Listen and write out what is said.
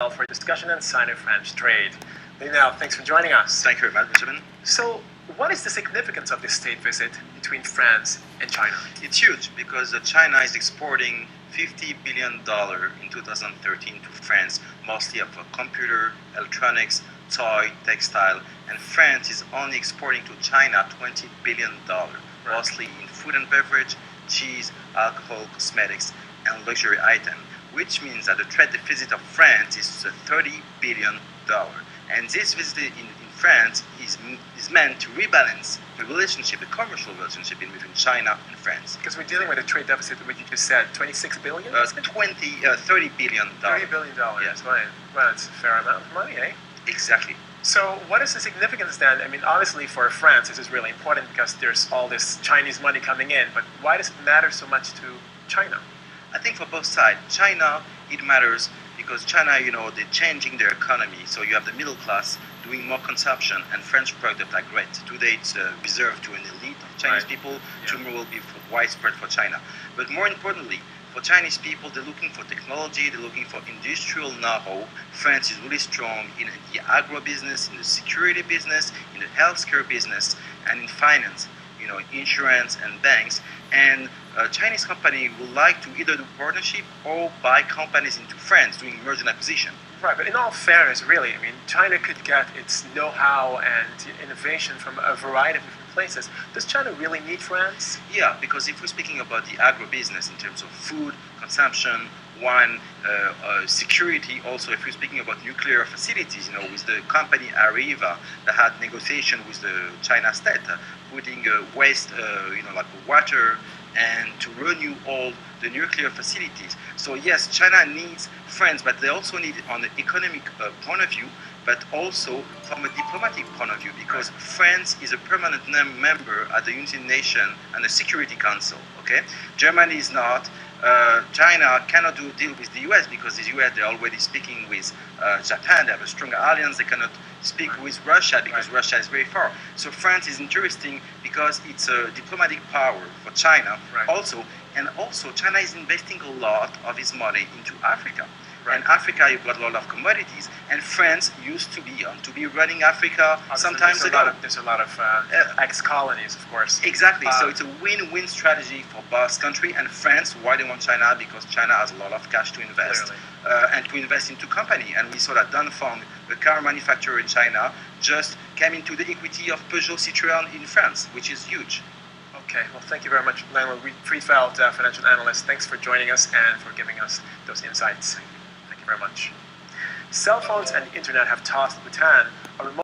For a discussion on Sino-French trade. Lionel, thanks for joining us. Thank you very much, Benjamin. So, what is the significance of this state visit between France and China? It's huge because China is exporting $50 billion in 2013 to France, mostly of computer, electronics, toy, textile, and France is only exporting to China $20 billion, mostly in food and beverage, cheese, alcohol, cosmetics, and luxury items, which means that the trade deficit of France is $30 billion. And this visit in France is meant to rebalance the relationship, the commercial relationship between China and France. Because we're dealing with a trade deficit, what you just said, 26 billion? $30 billion. $30 billion. Yes. Right. Well, it's a fair amount of money, eh? Exactly. So what is the significance then? I mean, obviously for France this is really important because there's all this Chinese money coming in, but why does it matter so much to China? I think for both sides. China, it matters because China, they're changing their economy. So you have the middle class doing more consumption, and French products are great. Today it's reserved to an elite of Chinese people. Yeah. Tomorrow will be widespread for China. But more importantly, for Chinese people, they're looking for technology, they're looking for industrial know-how. France is really strong in the agro business, in the security business, in the healthcare business, and in finance. Insurance and banks, and Chinese company would like to either do partnership or buy companies into France doing merger and acquisition. Right, but in all fairness, really, I mean, China could get its know-how and innovation from a variety of different places. Does China really need France? Yeah, because if we're speaking about the agro-business in terms of food, consumption, wine, security, also if we're speaking about nuclear facilities, with the company Arriva that had negotiation with the China state, putting waste, like water, and to renew all the nuclear facilities. So yes, China needs France, but they also need it on the economic point of view, but also from a diplomatic point of view, because France is a permanent member at the United Nations and the Security Council. Okay, Germany is not. China cannot do a deal with the US because the US, they're already speaking with Japan. They have a strong alliance. They cannot speak with Russia because Russia is very far. So France is interesting because it's a diplomatic power for China. Also China is investing a lot of its money into Africa. And Africa, you've got a lot of commodities. And France used to be running Africa sometimes ago. There's a lot of ex-colonies, of course. Exactly. So it's a win-win strategy for both country and France. Why they want China? Because China has a lot of cash to invest and to invest into company. And we saw that Dongfeng, the car manufacturer in China, just came into the equity of Peugeot Citroën in France, which is huge. Okay, well, thank you very much, Lionel Friedfeld, financial analyst. Thanks for joining us and for giving us those insights. Thank you very much. Cell phones and the internet have tossed Bhutan a remote